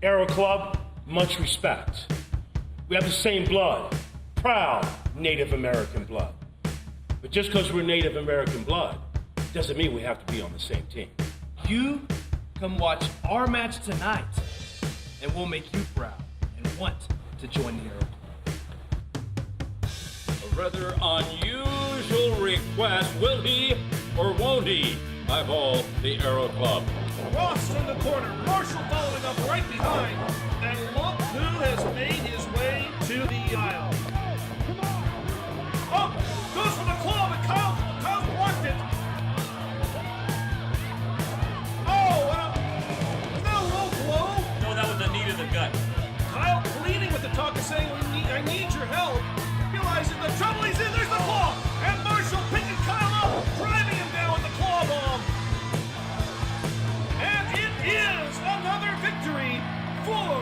Arrow Club, much respect. We have the same blood, proud Native American blood. But just because we're Native American blood doesn't mean we have to be on the same team. You come watch our match tonight, and we'll make you proud and want to join the Arrow Club. A rather unusual request. Will he or won't he eyeball the Arrow Club? Ross in the corner, Marshall following up right behind, and look who has made his way to the aisle. Oh, goes for the claw, but Kyle blocked it. Oh, is that a low blow? No, that was a knee to the gut. Kyle pleading with the talk and saying, I need your help. Realizing the trouble he's in, there's the claw, and Marshall picking Kyle up, driving him down with the claw bomb. And it is another victory for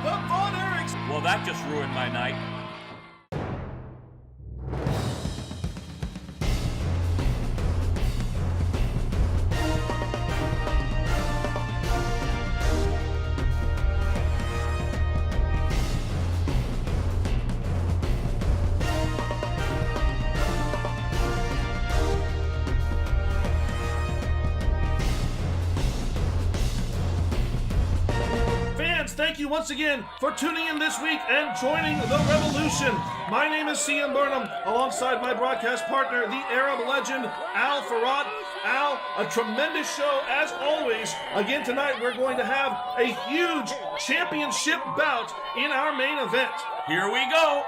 the Von Erichs. Well, that just ruined my night. Thank you once again for tuning in this week and joining the revolution. My name is C.M. Burnham, alongside my broadcast partner, the Arab legend, Al Farad. Al, a tremendous show as always. Again tonight, we're going to have a huge championship bout in our main event. Here we go.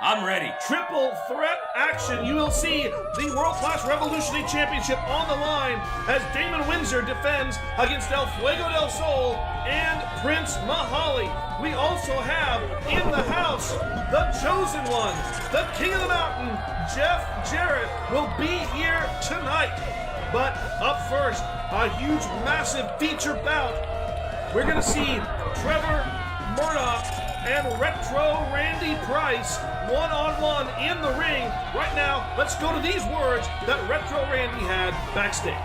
I'm ready. Triple threat action. You will see the World Class Revolutionary Championship on the line as Damon Windsor defends against El Fuego del Sol and Prince Mahalli. We also have in the house the chosen one, the king of the mountain, Jarrett, will be here tonight. But up first, a huge, massive feature bout. We're going to see Trevor, Murdoch, and Retro Randy Price one-on-one in the ring. Right now, let's go to these words that Retro Randy had backstage.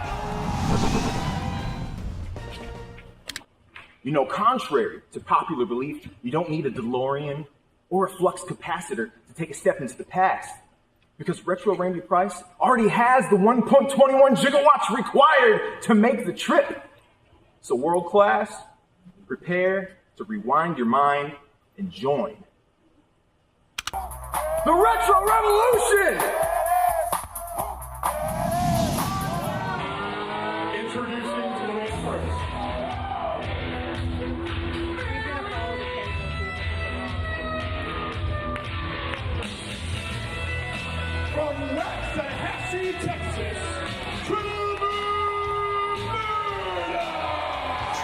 You know, contrary to popular belief, you don't need a DeLorean or a flux capacitor to take a step into the past. Because Retro Randy Price already has the 1.21 gigawatts required to make the trip. So world class, prepare to rewind your mind and join the Retro Revolution! Introducing today's first. From Waxahachie, Texas,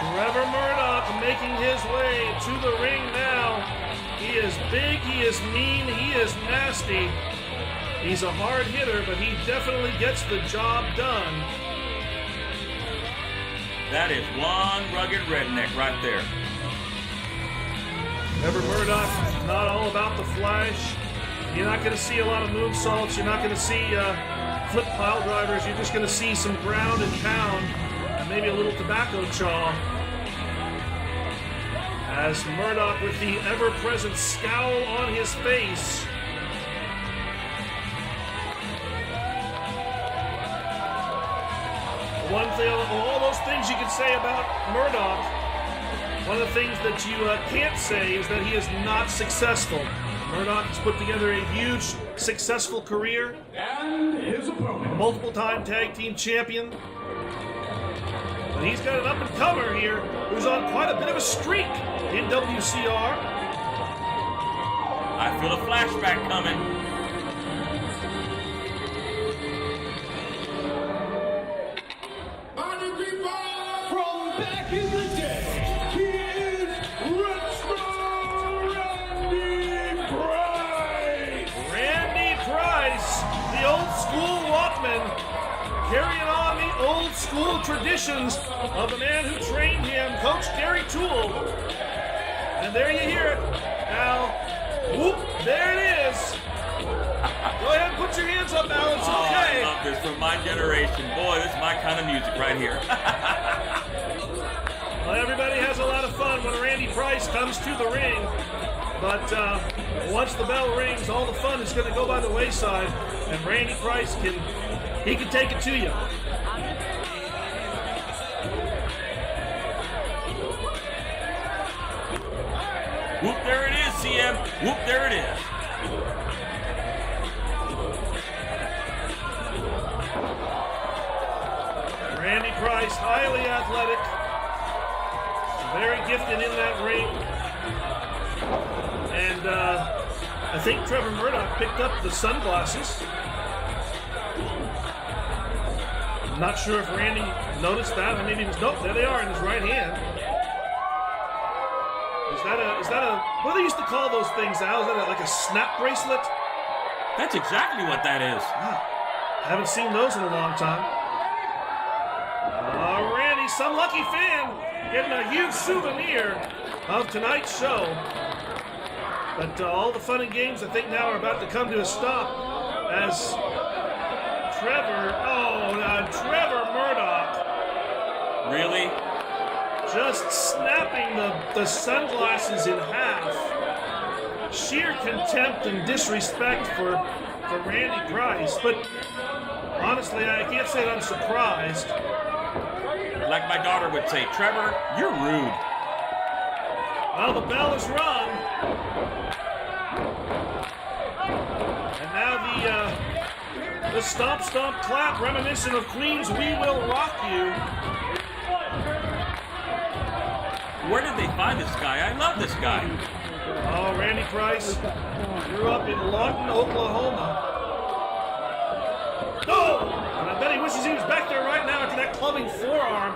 Trevor Murdoch making his way to the ring now. He is big, he is mean, he is nasty. He's a hard hitter, but he definitely gets the job done. That is one rugged redneck right there. Trevor Murdoch is not all about the flash. You're not going to see a lot of moonsaults. You're not going to see flip pile drivers. You're just going to see some ground and pound and maybe a little tobacco chaw. As Murdoch with the ever-present scowl on his face. One thing, all those things you can say about Murdoch, one of the things that you can't say is that he is not successful. Murdoch has put together a huge, successful career. and his opponent. Multiple-time tag team champion. But he's got an up-and-comer here who's on quite a bit of a streak in WCR. I feel a flashback coming. From back in the day, he is Retro Randy Price. Randy Price, the old-school Walkman, carrying on the old-school traditions of the man who trained him, Coach Gary Toole. And there you hear it. Now, whoop, there it is. Go ahead and put your hands up now, it's okay. I love this from my generation. Boy, this is my kind of music right here. Well, everybody has a lot of fun when Randy Price comes to the ring, but once the bell rings, all the fun is going to go by the wayside, and Randy Price can take it to you. Whoop, there it is, CM. Whoop, there it is. Randy Price, highly athletic, very gifted in that ring. And I think Trevor Murdoch picked up the sunglasses. I'm not sure if Randy noticed that. I mean, he was, nope, there they are in his right hand. Is that a, what do they used to call those things, Al? Is that like a snap bracelet? That's exactly what that is. Haven't seen those in a long time. Randy, some lucky fan, getting a huge souvenir of tonight's show. But all the fun and games, I think, now are about to come to a stop as Trevor Murdoch. Really? Just snapping the sunglasses in half. Sheer contempt and disrespect for Randy Price. But honestly, I can't say that I'm surprised. Like my daughter would say, Trevor, you're rude. Well, the bell is rung. And now the stomp stomp clap reminiscent of Queen's We Will Rock You. Where did they find this guy? I love this guy. Oh, Randy Price grew up in Lawton, Oklahoma. Oh! And I bet he wishes he was back there right now after that clubbing forearm.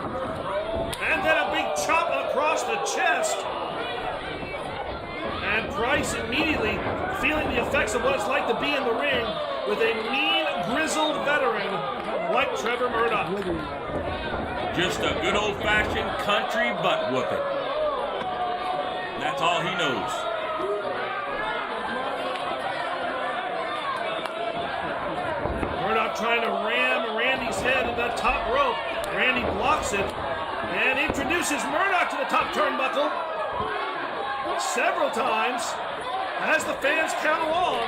And then a big chop across the chest. And Price immediately feeling the effects of what it's like to be in the ring with a mean, grizzled veteran like Trevor Murdoch. Just a good old-fashioned country butt whooping. That's all he knows. Murdoch trying to ram Randy's head in that top rope. Randy blocks it and introduces Murdoch to the top turnbuckle several times as the fans count along.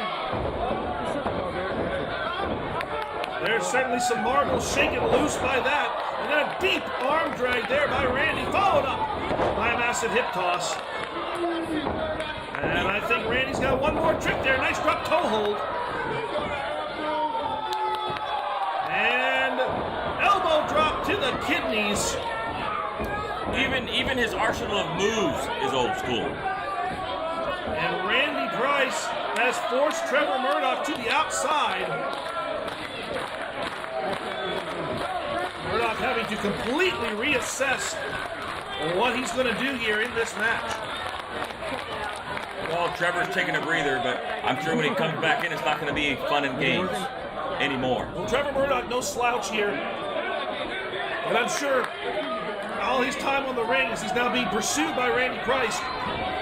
There's certainly some marbles shaken loose by that. And then a deep arm drag there by Randy, followed up by a massive hip toss. And I think Randy's got one more trick there. Nice drop toe hold. And elbow drop to the kidneys. Even his arsenal of moves is old school. And Randy Price has forced Trevor Murdoch to the outside. Murdoch having to completely reassess what he's going to do here in this match. Well, Trevor's taking a breather, but I'm sure when he comes back in, it's not going to be fun and games anymore. Well, Trevor Murdoch, no slouch here. And I'm sure all his time on the ring as he's now being pursued by Randy Price,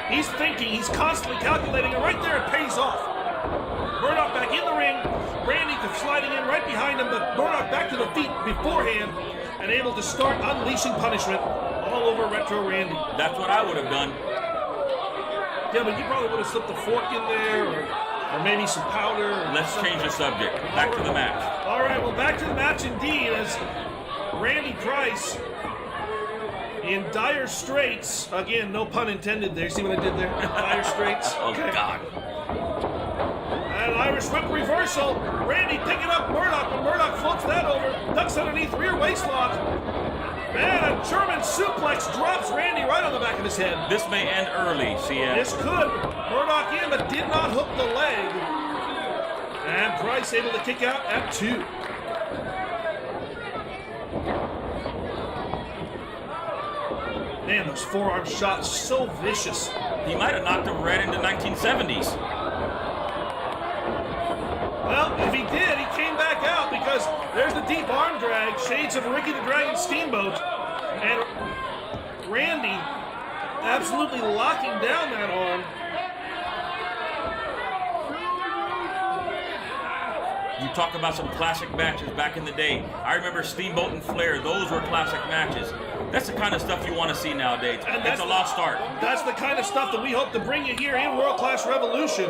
he's thinking, he's constantly calculating, and right there it pays off. Murdoch back in the ring, Randy sliding in right behind him, but Murdoch back to the feet beforehand and able to start unleashing punishment all over Retro Randy. That's what I would have done. Yeah, but you probably would have slipped a fork in there or maybe some powder. Let's change the subject. Back to the match. All right, well, back to the match indeed as Randy Price in dire straits. Again, no pun intended there. See what I did there? Dire straits. Oh, Okay. God. And an Irish whip reversal. Randy picking up Murdoch, but Murdoch floats that over. Ducks underneath, rear waistlock. And a German suplex drops Randy right on the back of his head. This may end early, CM. This could. Murdoch in, but did not hook the leg. And Price able to kick out at 2. Man, those forearm shots so vicious. He might have knocked him right into 1970s. Well, if he did, he came back out because there's the deep arm drag, shades of Ricky the Dragon Steamboat. And Randy absolutely locking down that arm. You talk about some classic matches back in the day. I remember Steamboat and Flair. Those were classic matches. That's the kind of stuff you want to see nowadays. And it's a lost art. That's the kind of stuff that we hope to bring you here in World Class Revolution.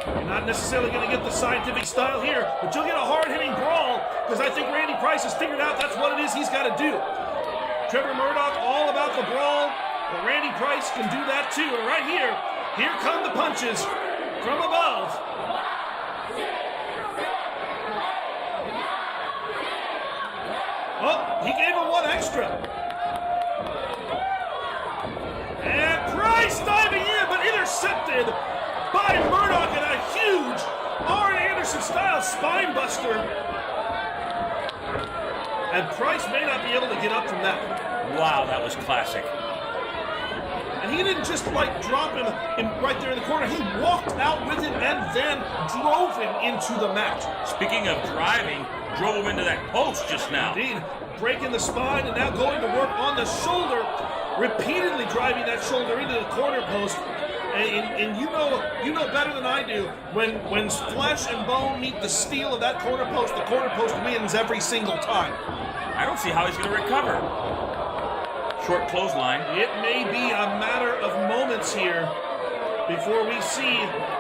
You're not necessarily going to get the scientific style here, but you'll get a hard-hitting brawl, because I think Randy Price has figured out that's what it is he's got to do. Trevor Murdoch, all about the brawl, but Randy Price can do that too. And right here come the punches from above. Oh, he gave him one extra. And Price diving in, but intercepted by Murdoch and a huge Arn Anderson-style spine buster. And Price may not be able to get up from that. Wow, that was classic. And he didn't just drop him right there in the corner. He walked out with him and then drove him into the mat. Speaking of driving, drove him into that post just now. Indeed, breaking the spine and now going to work on the shoulder, repeatedly driving that shoulder into the corner post. And you know better than I do, when flesh and bone meet the steel of that corner post wins every single time. I don't see how he's going to recover. Short clothesline. It may be a matter of moments here before we see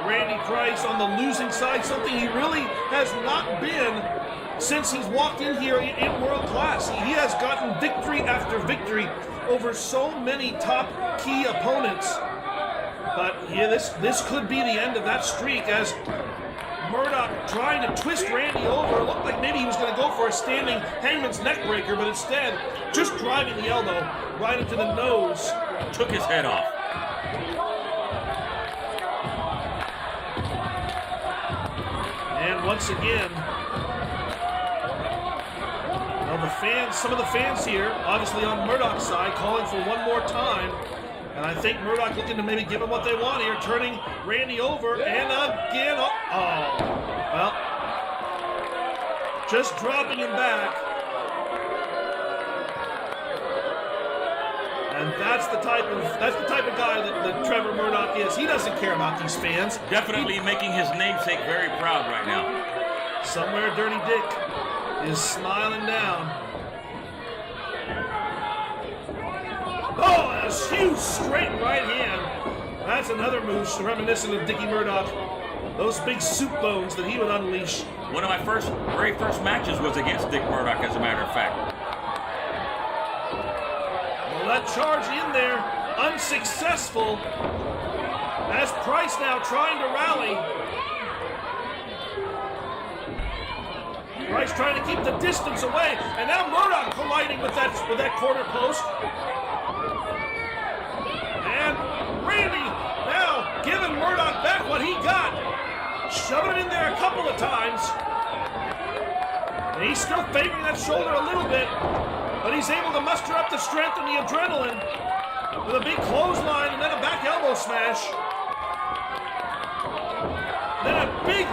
Randy Price on the losing side, something he really has not been since he's walked in here in World Class. He has gotten victory after victory over so many top key opponents. But yeah, this could be the end of that streak as Murdoch trying to twist Randy over. It looked like maybe he was going to go for a standing hangman's neck breaker, but instead just driving the elbow right into the nose. Took his head off. And once again, well, some of the fans here, obviously on Murdoch's side, calling for one more time. And I think Murdoch looking to maybe give him what they want here, turning Randy over, and again, well, just dropping him back. And that's the type of guy that Trevor Murdoch is. He doesn't care about these fans. Definitely making his namesake very proud right now. Somewhere Dirty Dick is smiling down. Oh, a huge straight right hand. That's another move reminiscent of Dickie Murdoch. Those big soup bones that he would unleash. One of my very first matches was against Dick Murdoch, as a matter of fact. Well, that charge in there, unsuccessful. As Price now trying to rally. Price trying to keep the distance away, and now Murdoch colliding with that corner post. And Randy now giving Murdoch back what he got. Shoving him in there a couple of times. And he's still favoring that shoulder a little bit, but he's able to muster up the strength and the adrenaline with a big clothesline and then a back elbow smash. Then a big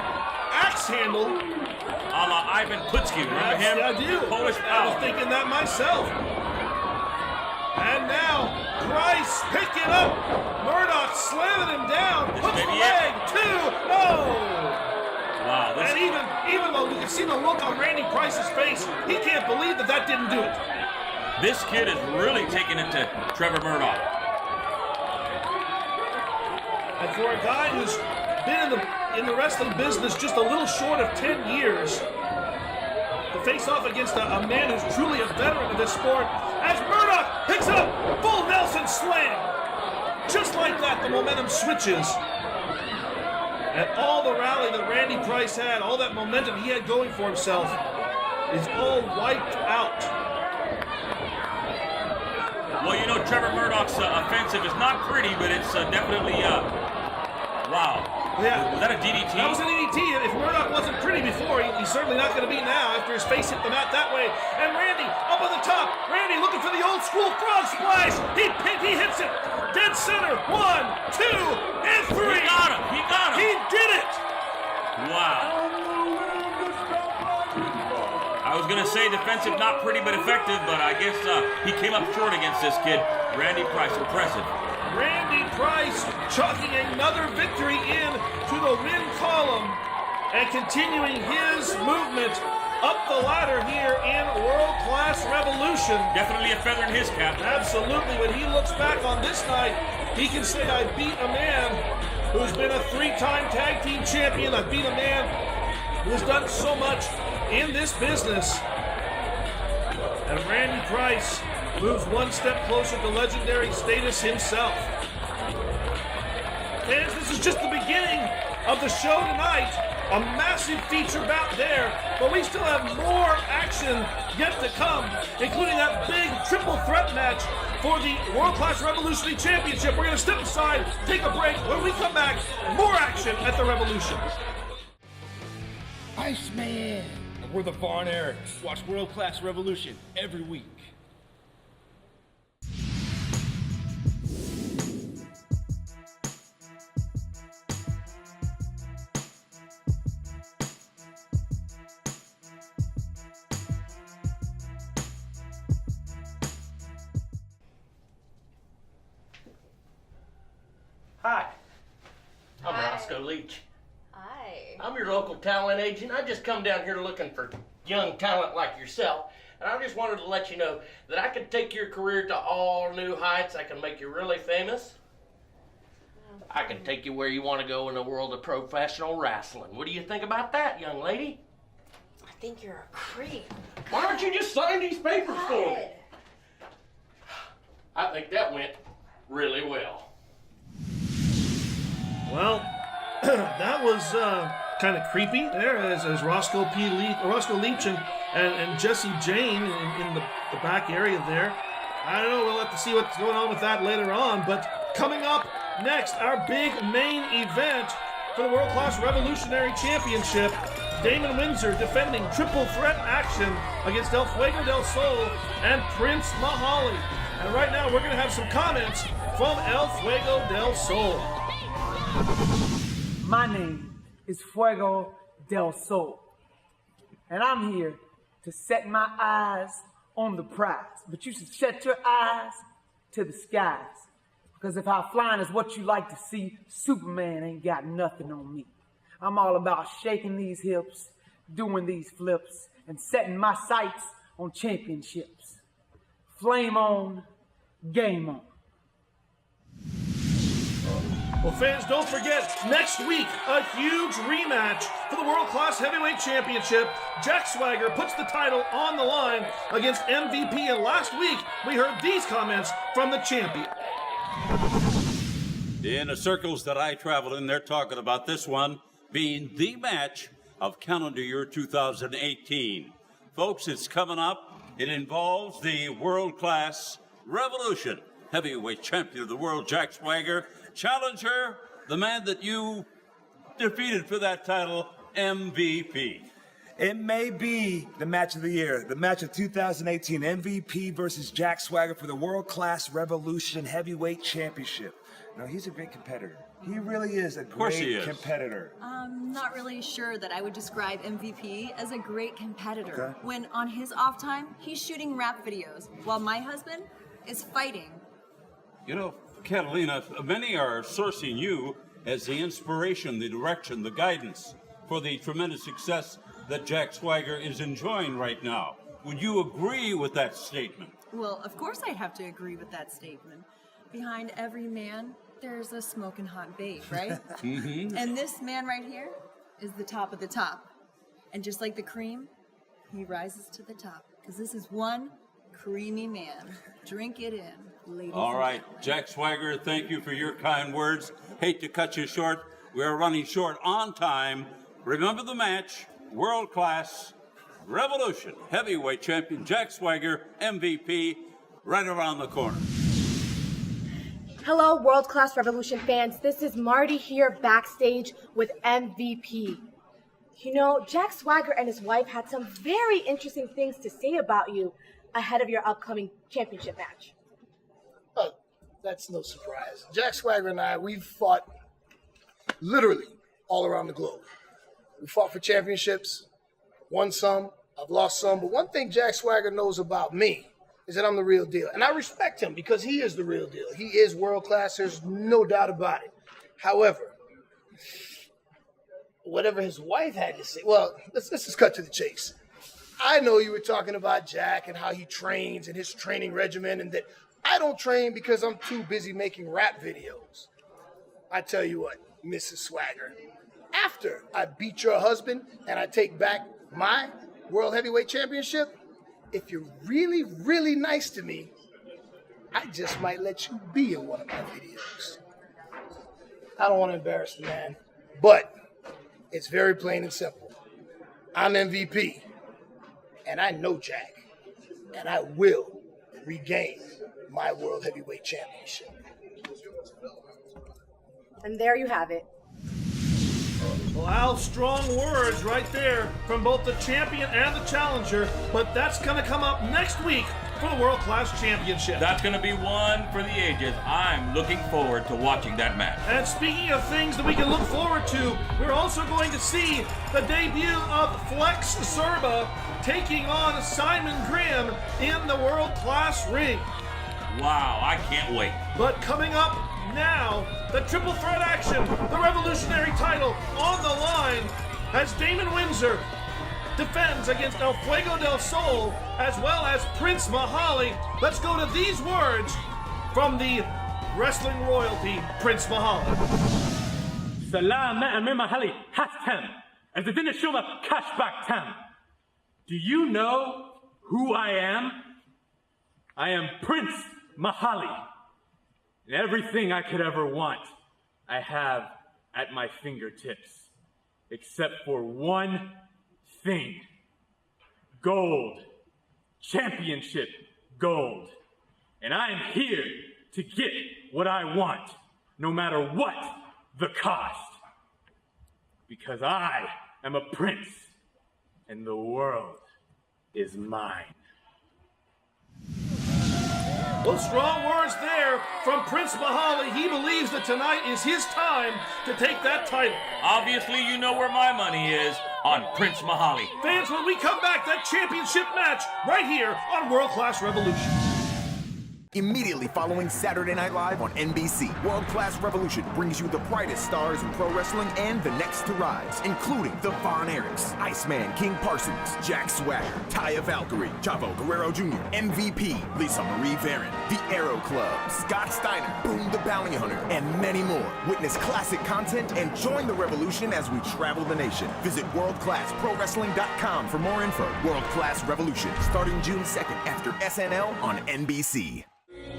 axe handle. A la Ivan Putski, remember him? I do. Polish I was power. thinking that myself. And now, Price picking up. Murdoch slamming him down. Hooks the leg. Two. No. Wow. And even though we can see the look on Randy Price's face, he can't believe that didn't do it. This kid is really taking it to Trevor Murdoch. And for a guy who's been in the wrestling business just a little short of 10 years, to face off against a man who's truly a veteran of this sport, as Murdoch picks up full Nelson slam. Just like that, the momentum switches. And all the rally that Randy Price had, all that momentum he had going for himself, is all wiped out. Well, you know, Trevor Murdoch's offensive is not pretty, but it's definitely, wow. Yeah. Was that a DDT? That was a DDT. If Murdoch wasn't pretty before, he's certainly not going to be now after his face hit the mat that way. And Randy up on the top. Randy looking for the old school frog splash. He hits it. Dead center. 1, 2, and 3. He got him. He got him. He did it. Wow. I was going to say defensive, not pretty, but effective, but I guess he came up short against this kid. Randy Price, impressive. Randy Price chalking another victory in to the win column and continuing his movement up the ladder here in World Class Revolution. Definitely a feather in his cap. Absolutely. When he looks back on this night, he can say, I beat a man who's been a 3-time tag team champion. I beat a man who's done so much in this business. And Randy Price moves one step closer to legendary status himself. And this is just the beginning of the show tonight. A massive feature bout there, but we still have more action yet to come, including that big triple threat match for the World Class Revolutionary Championship. We're going to step aside, take a break. When we come back, more action at the Revolution. Iceman. We're the Von Erichs. Watch World Class Revolution every week. Hi, I'm Roscoe Leach. Hi. I'm your local talent agent. I just come down here looking for young talent like yourself. And I just wanted to let you know that I can take your career to all new heights. I can make you really famous. I can take you where you want to go in the world of professional wrestling. What do you think about that, young lady? I think you're a creep. Why don't you just sign these papers for me? I think that went really well. Well, that was kind of creepy there as Roscoe Leach and Jesse Jane in the back area there. I don't know, we'll have to see what's going on with that later on, but coming up next, our big main event for the World Class Revolutionary Championship, Damon Windsor defending triple threat action against El Fuego del Sol and Prince Mahalli. And right now we're going to have some comments from El Fuego del Sol. My name is Fuego del Sol, and I'm here to set my eyes on the prize. But you should set your eyes to the skies, because if our flying is what you like to see, Superman ain't got nothing on me. I'm all about shaking these hips, doing these flips, and setting my sights on championships. Flame on, game on. Well, fans, don't forget, next week, a huge rematch for the World Class Heavyweight Championship. Jack Swagger puts the title on the line against MVP, and last week, we heard these comments from the champion. In the circles that I travel in, they're talking about this one being the match of calendar year 2018. Folks, it's coming up. It involves the World Class Revolution Heavyweight Champion of the World, Jack Swagger. Challenger, the man that you defeated for that title, MVP. It may be the match of the year, the match of 2018, MVP versus Jack Swagger for the World Class Revolution Heavyweight Championship. No, he's a great competitor. He really is a great competitor. I'm not really sure that I would describe MVP as a great competitor. Okay. When on his off time, he's shooting rap videos, while my husband is fighting. You know, Catalina, many are sourcing you as the inspiration, the direction, the guidance for the tremendous success that Jack Swagger is enjoying right now. Would you agree with that statement? Well, of course I'd have to agree with that statement. Behind every man, there's a smoking hot babe, right? Mm-hmm. And this man right here is the top of the top. And just like the cream, he rises to the top. Because this is one creamy man. Drink it in, ladies All and right, gentlemen. Jack Swagger, thank you for your kind words. Hate to cut you short. We are running short on time. Remember the match, World Class Revolution Heavyweight Champion Jack Swagger, MVP, right around the corner. Hello, World Class Revolution fans. This is Marti here backstage with MVP. You know, Jack Swagger and his wife had some very interesting things to say about you ahead of your upcoming championship match. Oh, that's no surprise. Jack Swagger and I, we've fought literally all around the globe. We fought for championships, won some, I've lost some, but one thing Jack Swagger knows about me is that I'm the real deal. And I respect him because he is the real deal. He is world class, there's no doubt about it. However, whatever his wife had to say. Well, let's just cut to the chase. I know you were talking about Jack and how he trains and his training regimen, and that I don't train because I'm too busy making rap videos. I tell you what, Mrs. Swagger, after I beat your husband and I take back my World Heavyweight Championship, if you're really, really nice to me, I just might let you be in one of my videos. I don't want to embarrass the man, but it's very plain and simple. I'm MVP, and I know Jack, and I will regain my World Heavyweight Championship. And there you have it. Wow, strong words right there from both the champion and the challenger, but that's going to come up next week for the World Class Championship. That's going to be one for the ages. I'm looking forward to watching that match. And speaking of things that we can look forward to, we're also going to see the debut of Flex Zerba taking on Simon Grimm in the World Class ring. Wow, I can't wait. But coming up now, the triple threat action, the revolutionary title on the line as Damon Windsor defends against El Fuego del Sol as well as Prince Mahalli. Let's go to these words from the wrestling royalty, Prince Mahalli. Salam Mahalli Hastam as the dinner shuma cashback tam. Do you know who I am? I am Prince Mahalli. And everything I could ever want, I have at my fingertips, except for one thing. Gold. Championship gold. And I am here to get what I want, no matter what the cost. Because I am a prince, and the world is mine. Well, strong words there from Prince Mahalli. He believes that tonight is his time to take that title. Obviously, you know where my money is, on Prince Mahalli. Fans, when we come back, that championship match right here on World Class Revolution. Immediately following Saturday Night Live on NBC, World Class Revolution brings you the brightest stars in pro wrestling and the next to rise, including the Von Erichs, Iceman King Parsons, Jack Swagger, Taya Valkyrie, Chavo Guerrero Jr., M.V.P., Lisa Marie Varon, The Arrow Club, Scott Steiner, Boone the Bounty Hunter, and many more. Witness classic content and join the revolution as we travel the nation. Visit worldclassprowrestling.com for more info. World Class Revolution, starting June 2nd after SNL on NBC.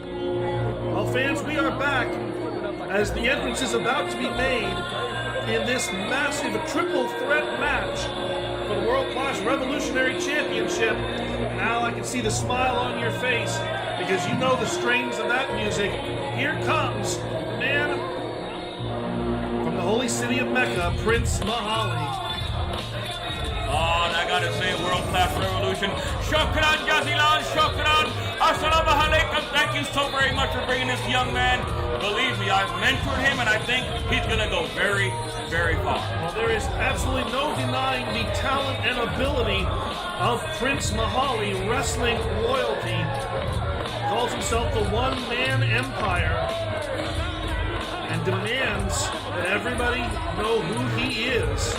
Well, fans, we are back as the entrance is about to be made in this massive triple threat match for the World Class Revolutionary Championship. Now I can see the smile on your face because you know the strains of that music. Here comes the man from the holy city of Mecca, Prince Mahalli. Oh, and I gotta say, World Class Revolution, shukran, jazilan, shukran, assalamu alaikum. Thank you so very much for bringing this young man. Believe me, I've mentored him, and I think he's gonna go very, very far. Well, there is absolutely no denying the talent and ability of Prince Mahalli, wrestling royalty. Calls himself the one-man empire and demands that everybody know who he is.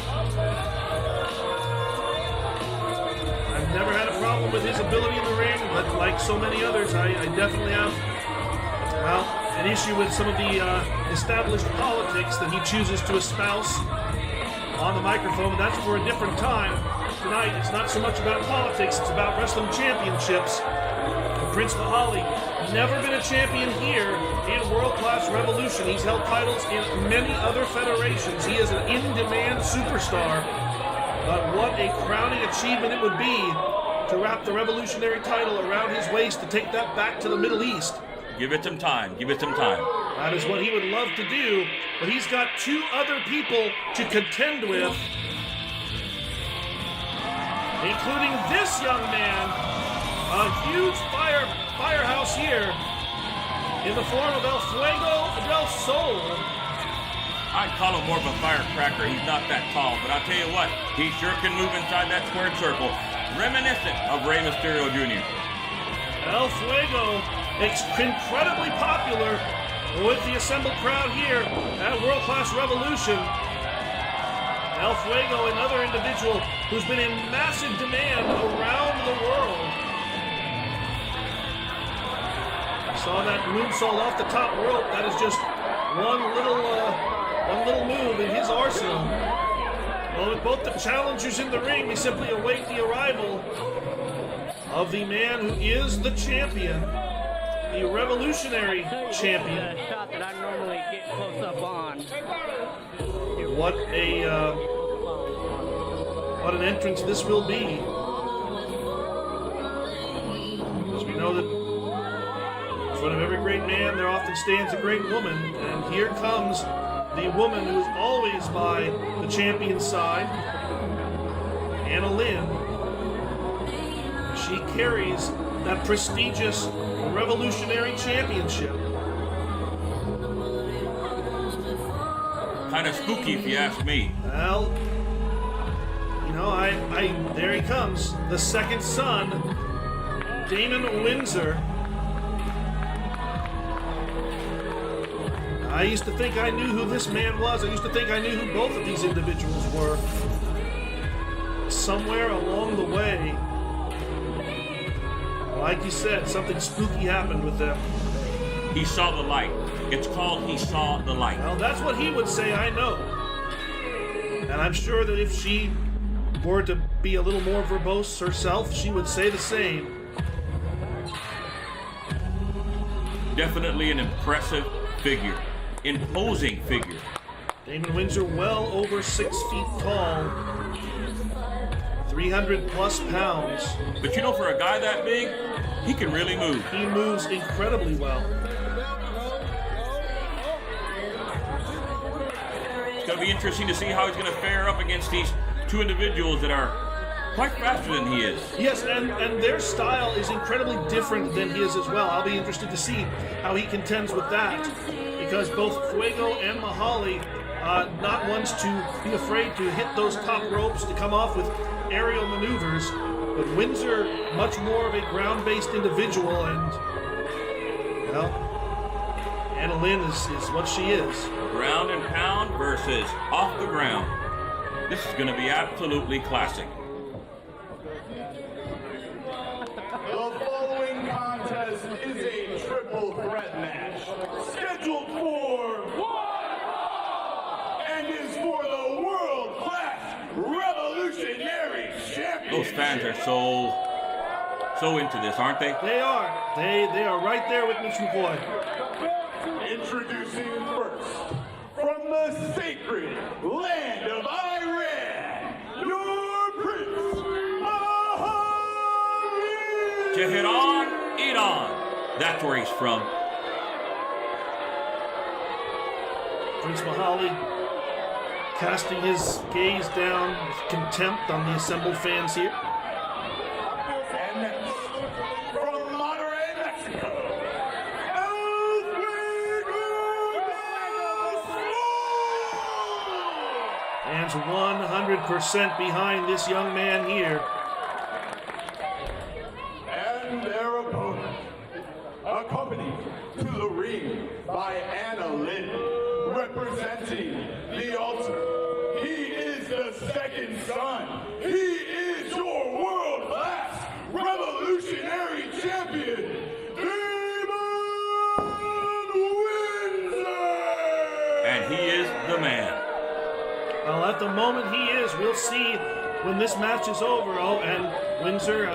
Never had a problem with his ability in the ring, but like so many others, I definitely have, well, an issue with some of the established politics that he chooses to espouse on the microphone. That's for a different time. Tonight, it's not so much about politics, it's about wrestling championships. Prince Mahalli, never been a champion here in World Class Revolution. He's held titles in many other federations. He is an in-demand superstar. But what a crowning achievement it would be to wrap the revolutionary title around his waist to take that back to the Middle East. Give it some time. Give it some time. That is what he would love to do, but he's got two other people to contend with, including this young man, a huge firehouse here in the form of El Fuego del Sol. I'd call him more of a firecracker. He's not that tall, but I'll tell you what, he sure can move inside that squared circle. Reminiscent of Rey Mysterio Jr. El Fuego, incredibly popular with the assembled crowd here at World Class Revolution. El Fuego, another individual who's been in massive demand around the world. Saw that moonsault off the top rope. That is just one little move in his arsenal. Well, with both the challengers in the ring, we simply await the arrival of the man who is the champion, the revolutionary champion. Shot that I normally get close up on. What an entrance this will be. As we know that in front of every great man, there often stands a great woman, and here comes the woman who is always by the champion's side, Anna Lynn. She carries that prestigious revolutionary championship. Kind of spooky, if you ask me. Well, you know, there he comes, the second son, Damon Windsor. I used to think I knew who this man was. I used to think I knew who both of these individuals were. Somewhere along the way, like you said, something spooky happened with them. He saw the light. It's called He Saw the Light. Well, that's what he would say, I know. And I'm sure that if she were to be a little more verbose herself, she would say the same. Definitely an impressive figure. Imposing figure. Damon Windsor, well over 6 feet tall, 300 plus pounds. But you know, for a guy that big, he can really move. He moves incredibly well. It's going to be interesting to see how he's going to fare up against these two individuals that are quite faster than he is. Yes, and their style is incredibly different than his as well. I'll be interested to see how he contends with that, because both Fuego and Mahalli, not ones to be afraid to hit those top ropes, to come off with aerial maneuvers, but Windsor, much more of a ground-based individual, and, well, Anna Lynn is what she is. Ground and pound versus off the ground. This is going to be absolutely classic. The following contest is a triple threat match scheduled for one and is for the world-class revolutionary championship. Those fans are so into this, aren't they? They are. They are right there with Mitch McCoy. Introducing first, from the sacred land of Iran, your Prince Mahalli! Jarrett, Iran. That's where he's from. Prince Mahalli casting his gaze down with contempt on the assembled fans here. And next, from Monterrey, Mexico, Fans 100% behind this young man here. and their opponent, accompanied to the ring by Anna Lynn, representing the altar. He is the second son. He is your world-class revolutionary champion, Damon Windsor! And he is the man. Well, at the moment he is. We'll see when this match is over. Oh, and Windsor,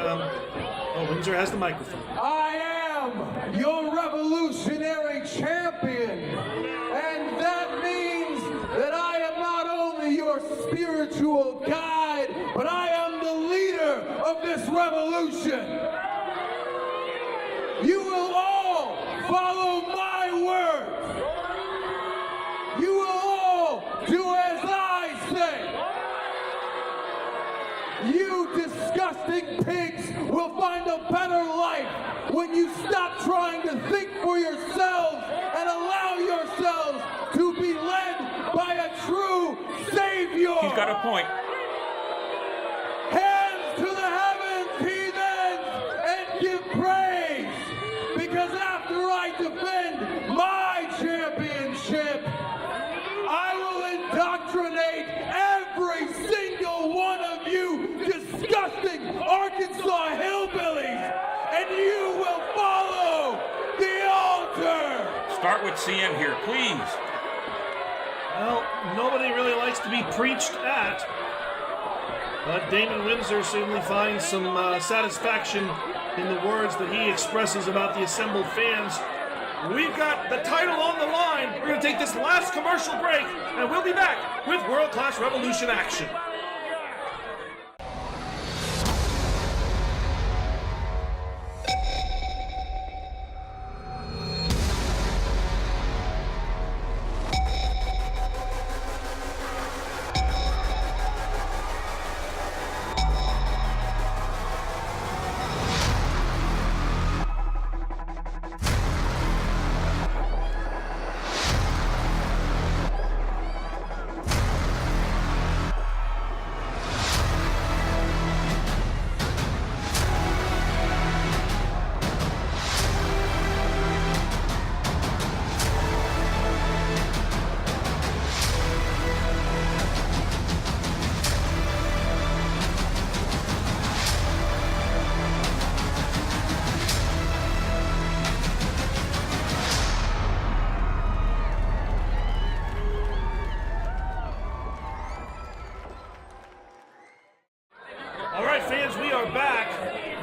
Windsor has the microphone. I am your revolutionary champion, and that means that I am not only your spiritual guide, but I am the leader of this revolution. You will all follow my words. You will all do as I say. You disgusting pigs will find a better life when you stop trying to think for yourselves and allow yourselves to be led by a true savior. He's got a point. Hands to the heavens, heathens, and give praise, because after I defend my championship, I will indoctrinate every Start with CM here, please. Well, nobody really likes to be preached at. But Damon Windsor certainly finds some satisfaction in the words that he expresses about the assembled fans. We've got the title on the line. We're going to take this last commercial break, and we'll be back with World Class Revolution action.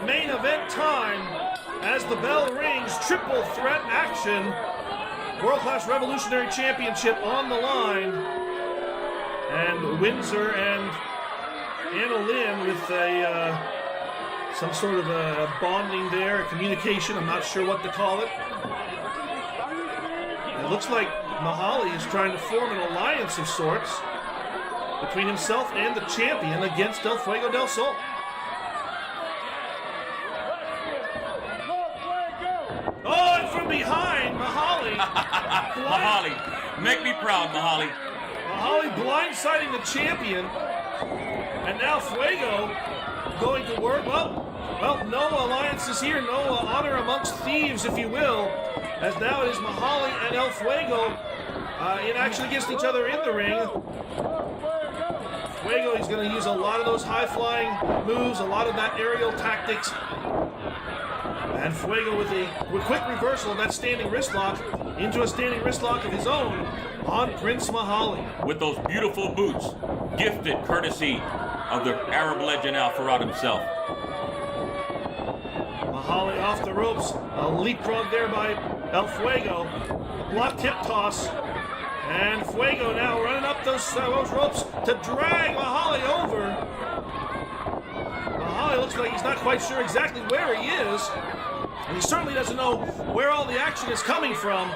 Main event time as the bell rings. Triple threat action. World Class Revolutionary Championship on the line. And Windsor and Anna Lynn with some sort of a bonding there, a communication. I'm not sure what to call it. It looks like Mahalli is trying to form an alliance of sorts between himself and the champion against El Fuego del Sol. Oh, and from behind, Mahalli. Mahalli, make me proud, Mahalli. Mahalli blindsiding the champion. And now Fuego going to work. Well, no alliances here, no honor amongst thieves, if you will. As now it is Mahalli and El Fuego in action against each other in the ring. Fuego is going to use a lot of those high-flying moves, a lot of that aerial tactics. And Fuego with a quick reversal of that standing wrist lock into a standing wrist lock of his own on Prince Mahalli. With those beautiful boots, gifted courtesy of the Arab legend Al Farad himself. Mahalli off the ropes, a leapfrog there by El Fuego. Block tip toss. And Fuego now running up those ropes to drag Mahalli over. Mahalli looks like he's not quite sure exactly where he is. And he certainly doesn't know where all the action is coming from.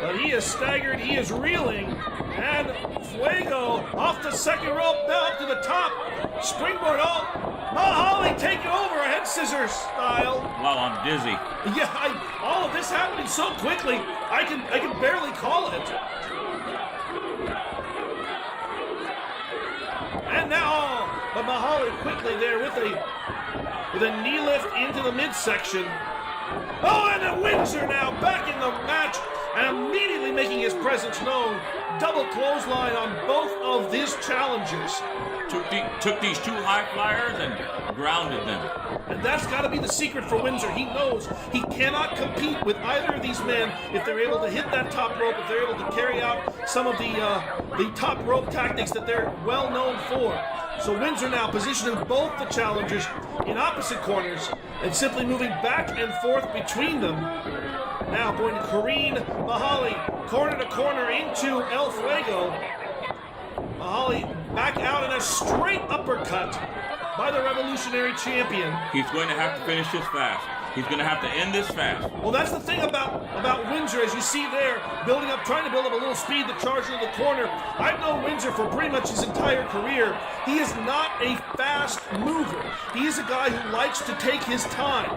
But he is staggered, he is reeling. And Fuego off the second rope, now up to the top. Springboard, Mahalli taking over, head scissors style. Wow, I'm dizzy. Yeah, all of this happening so quickly, I can barely call it. And now, but Mahalli quickly there with a knee lift into the midsection. Oh, and a Windsor now back in the match and immediately making his presence known. Double clothesline on both of these challengers. Took these two high flyers and grounded them. And that's got to be the secret for Windsor. He knows he cannot compete with either of these men if they're able to hit that top rope, if they're able to carry out some of the top rope tactics that they're well known for. So Windsor now positioning both the challengers in opposite corners and simply moving back and forth between them. Now going to careen Mahalli corner to corner into El Fuego. Mahalli back out in a straight uppercut by the Revolutionary Champion. He's going to have to finish this fast. He's going to have to end this fast. Well, that's the thing about Windsor, as you see there, trying to build up a little speed to charge into the corner. I've known Windsor for pretty much his entire career. He is not a fast mover. He is a guy who likes to take his time.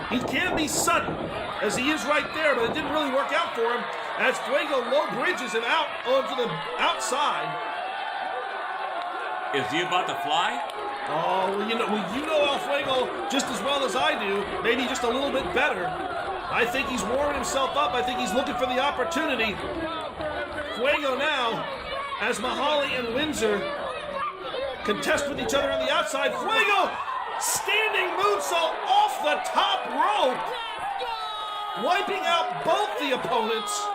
He can be sudden, as he is right there, but it didn't really work out for him, as Fuego low bridges him out onto the outside. Is he about to fly? Oh, well, you know El Fuego just as well as I do, maybe just a little bit better. I think he's warming himself up. I think he's looking for the opportunity. Fuego now, as Mahalli and Windsor contest with each other on the outside. Fuego, standing moonsault off the top rope. wiping out both the opponents.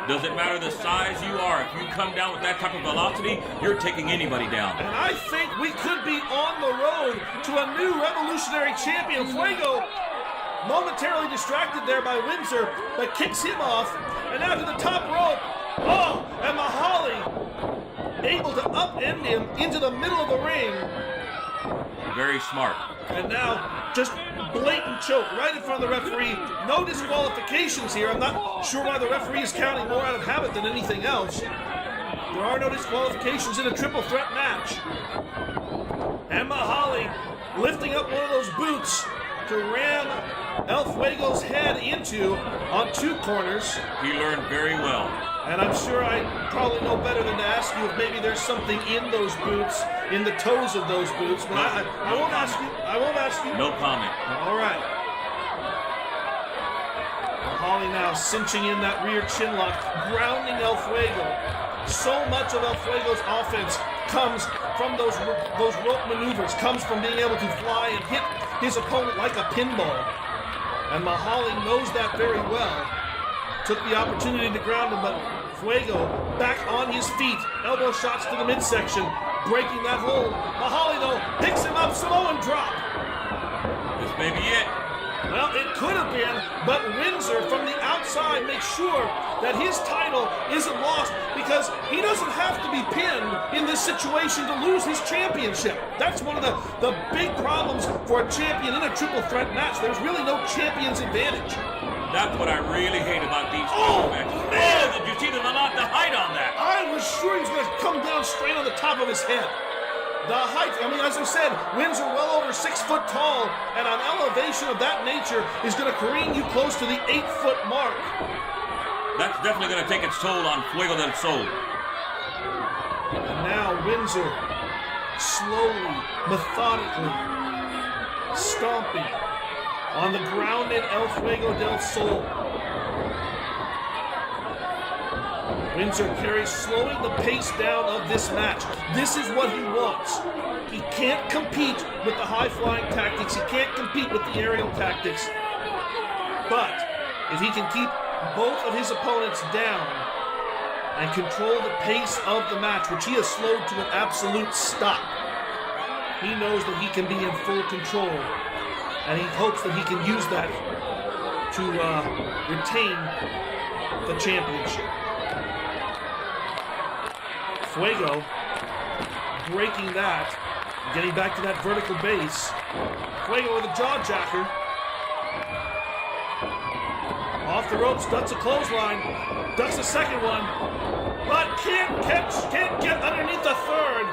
Doesn't matter the size you are. If you come down with that type of velocity, you're taking anybody down. And I think we could be on the road to a new revolutionary champion. Fuego momentarily distracted there by Windsor, but kicks him off. And now to the top rope. Oh, and Mahalli able to upend him into the middle of the ring. Very smart. And now just blatant choke right in front of the referee. No disqualifications here. I'm not sure why the referee is counting more out of habit than anything else. There are no disqualifications in a triple threat match. And Mahalli lifting up one of those boots to ram El Fuego's head into on two corners. He learned very well. And I'm sure I probably know better than to ask you if maybe there's something in those boots, in the toes of those boots, but I won't ask you. I won't ask you. No comment. All right. Mahalli now cinching in that rear chin lock, grounding El Fuego. So much of El Fuego's offense comes from those rope maneuvers, comes from being able to fly and hit his opponent like a pinball. And Mahalli knows that very well. Took the opportunity to ground him, but Fuego back on his feet. Elbow shots to the midsection, breaking that hold. Mahalli, though, picks him up, Samoan drop. This may be it. Well, it could have been, but Windsor from the outside makes sure that his title isn't lost because he doesn't have to be pinned in this situation to lose his championship. That's one of the big problems for a champion in a triple threat match. There's really no champion's advantage. That's what I really hate about these matches. Man! Oh, did you see there's a lot to hide on that? I was sure he was going to come down straight on the top of his head. The height, I mean, as I said, Windsor well over 6 foot tall, and an elevation of that nature is going to careen you close to the 8 foot mark. That's definitely going to take its toll on Fuego del Sol. And now Windsor, slowly, methodically, stomping on the grounded El Fuego del Sol. Windsor carries, slowing the pace down of this match. This is what he wants. He can't compete with the high-flying tactics. He can't compete with the aerial tactics. But if he can keep both of his opponents down and control the pace of the match, which he has slowed to an absolute stop, he knows that he can be in full control. And he hopes that he can use that to retain the championship. Fuego breaking that, getting back to that vertical base. Fuego with a jaw jacker. Off the ropes, ducks a clothesline, ducks a second one, but can't get underneath the third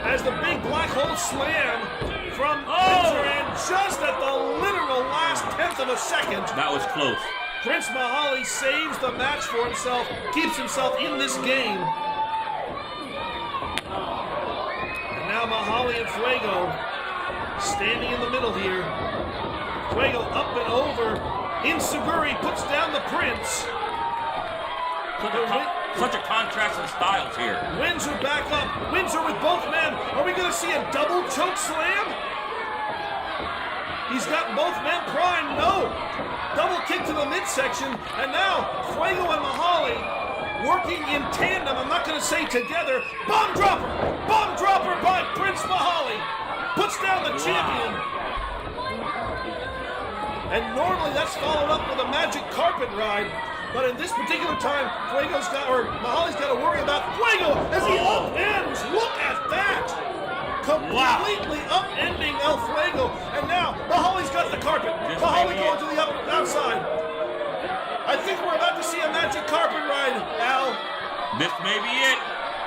as the big black hole slam from Windsor, and just at the literal last tenth of a second. That was close. Prince Mahalli saves the match for himself, keeps himself in this game. Now Mahalli and Fuego standing in the middle here. Fuego up and over. Insuguri puts down the Prince. Such a contrast in styles here. Windsor back up. Windsor with both men. Are we going to see a double choke slam? He's got both men primed. No. Double kick to the midsection. And now Fuego and Mahalli working in tandem, I'm not going to say together. Bomb dropper! Bomb dropper by Prince Mahalli. Puts down the champion. And normally that's followed up with a magic carpet ride. But in this particular time, Mahalli's got to worry about Fuego as he upends. Look at that! Completely upending El Fuego. And now Mahalli's got the carpet. Mahalli going to the outside. I think we're about to see a magic carpet ride, Al. This may be it.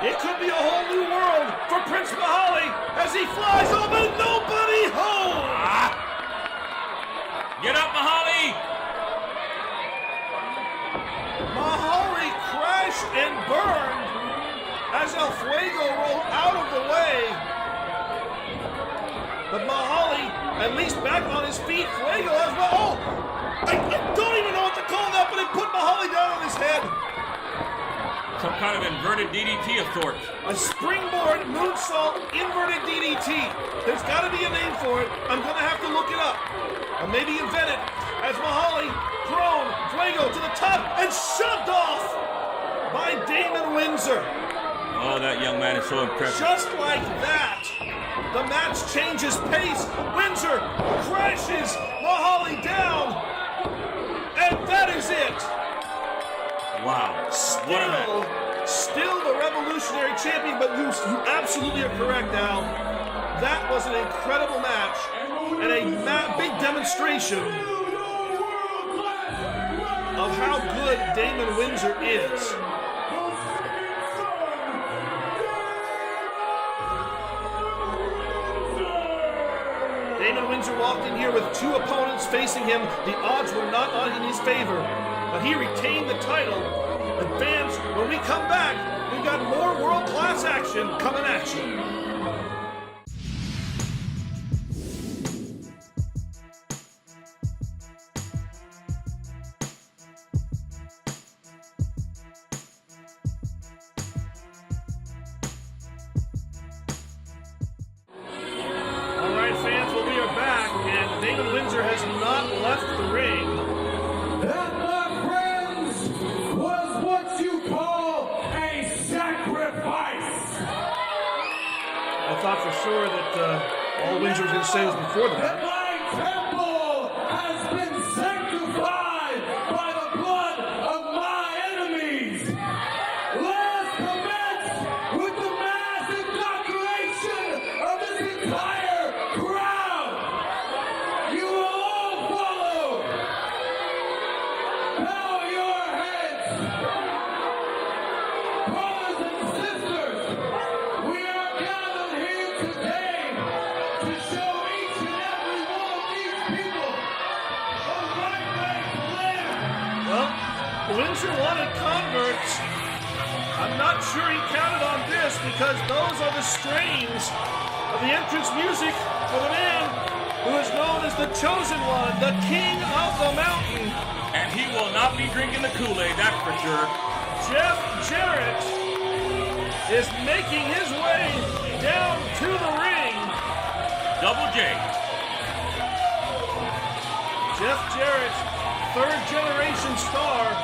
It could be a whole new world for Prince Mahalli as he flies over nobody home. Get up, Mahalli. Mahalli crashed and burned as El Fuego rolled out of the way. But Mahalli, at least back on his feet, Fuego as well. I don't even know what to call that, but it put Mahalli down on his head. Some kind of inverted DDT of sorts. A springboard moonsault inverted DDT. There's got to be a name for it. I'm going to have to look it up. Or maybe invent it. As Mahalli thrown Fuego to the top and shoved off by Damon Windsor. Oh, that young man is so impressive. Just like that, the match changes pace. Windsor crashes Mahalli down. And that is it. Wow. Still the Revolutionary Champion, but you absolutely are correct, Al. That was an incredible match and a big demonstration of how good Damon Windsor is. Damon Windsor walked in here with two opponents facing him. The odds were not in his favor, but he retained the title. And fans, when we come back, we've got more world-class action coming at you. Say was before the match. My temple has been sanctified by the blood of my enemies. Let us commence with the mass indoctrination of this entire crowd. You will all follow. Bow your heads. Brothers and sisters, we are gathered here today to show Windsor wanted converts. I'm not sure he counted on this because those are the strains of the entrance music for the man who is known as the Chosen One, the King of the Mountain. And he will not be drinking the Kool-Aid, that's for sure. Jarrett is making his way down to the ring. Double J. Jarrett, third generation star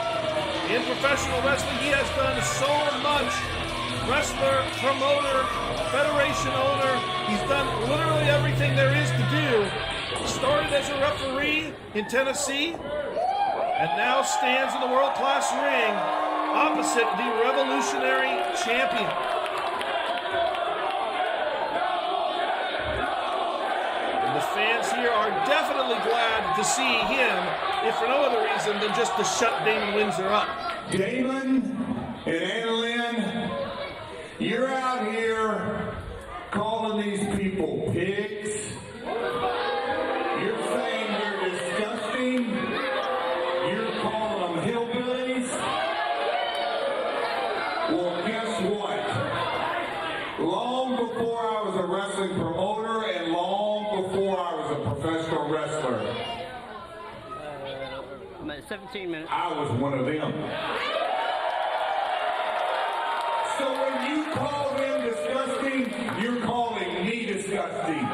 in professional wrestling. He has done so much. Wrestler, promoter, federation owner. He's done literally everything there is to do. Started as a referee in Tennessee and now stands in the world-class ring opposite the Revolutionary Champion. And the fans here are definitely glad to see him, if for no other reason than just to shut Damon Windsor up. Damon and Anna Lynn, you're out here calling these people pigs. You're saying they're disgusting. You're calling them hillbillies. Well, guess what? Long before I was a wrestling promoter and long before I was a professional wrestler, 17 minutes. I was one of them. So when you call them disgusting, you're calling me disgusting.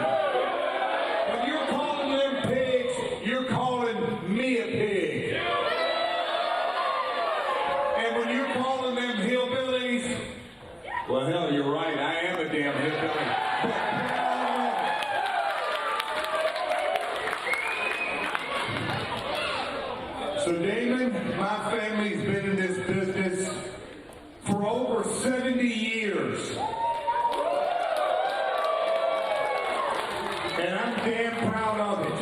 When you're calling them pigs, you're calling me a pig. And when you're calling them hillbillies, well, hell, you're right. I am a damn hillbilly. So, Damon, my family's been in this business for over 70 years. And I'm damn proud of it.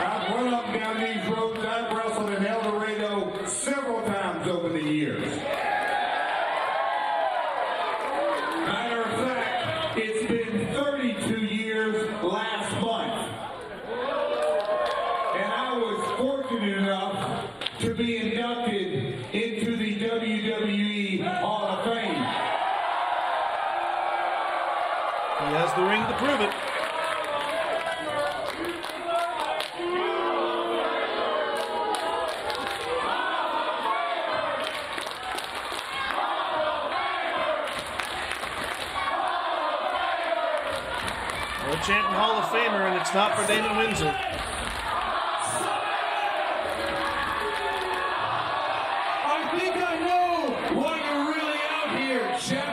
I've run up and down these roads. I've wrestled in El Dorado several times over the years. Matter of fact, it's been 32 years last month. And I was fortunate enough to be inducted into the WWE Hall of Fame. He has the ring to prove it. chanting Hall of Famer, and it's not for Damon Windsor. I think I know why you're really out here, Jeff.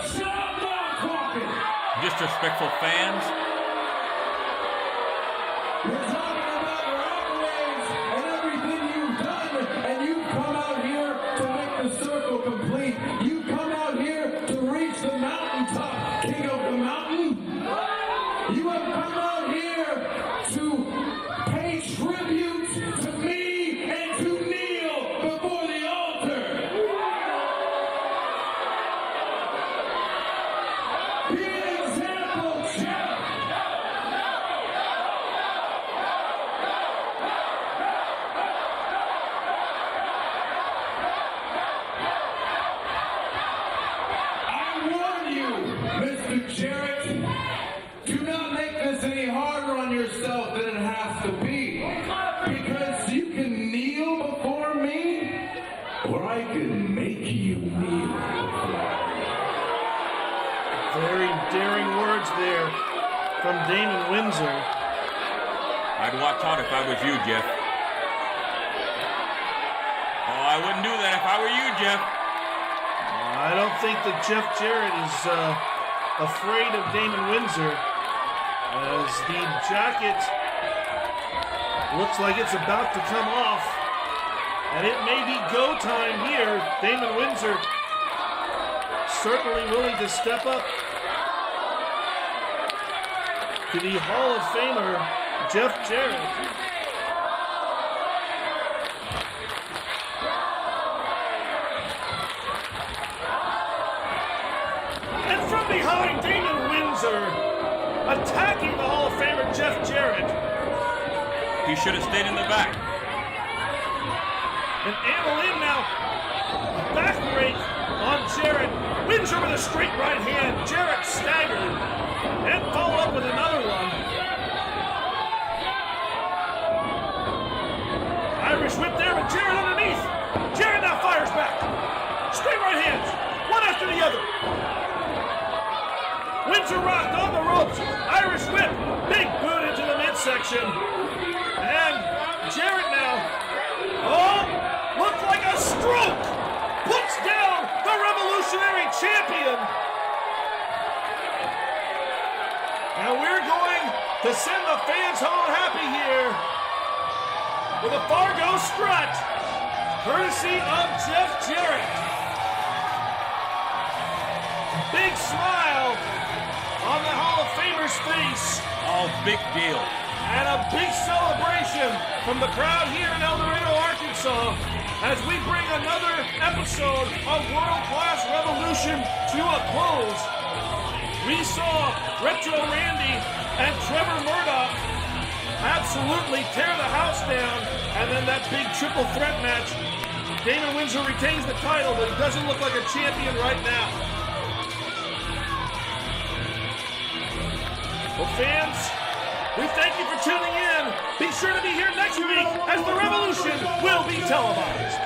Stop talking. Disrespectful fans. We're talking about your accolades and everything you've done, and you've come out here to make the circle complete. You've come out here to reach the mountaintop, king of the mountain. You have come out here to pay tribute to me and to kneel before the altar. Be an example, Jeff. I warn you, Mr. Jarrett, do not make this any harder on yourself than it has to be. Because you can kneel before me, or I can make you kneel before me. Very daring words there from Damon Windsor. I'd watch out if I was you, Jeff. Oh, I wouldn't do that if I were you, Jeff. I don't think that Jeff Jarrett is afraid of Damon Windsor, as the jacket looks like it's about to come off, and it may be go time here. Damon Windsor certainly willing to step up to the Hall of Famer, Jeff Jarrett. And from behind, Damon Windsor attacking the Hall of Famer, Jeff Jarrett. He should have stayed in the back. And Annalyn now, back break on Jarrett. Windsor with a straight right hand. Jarrett staggered and followed up with another one. Irish whip there with Jarrett underneath. Jarrett now fires back. Straight right hands, one after the other. Windsor rocked on the ropes. Irish whip, big boot into the midsection. And Jarrett now, looked like a stroke. Puts down the Revolutionary Champion. And we're going to send the fans home happy here with a Fargo strut, courtesy of Jeff Jarrett. Big smile on the Hall of Famer's face. Oh, big deal. And a big celebration from the crowd here in El Dorado, Arkansas, as we bring another episode of World Class Revolution to a close. We saw Retro Randy and Trevor Murdoch absolutely tear the house down, and then that big triple threat match. Damon Windsor retains the title, but he doesn't look like a champion right now. Well, fans, we thank you for tuning in. Be sure to be here next week as the Revolution will be televised.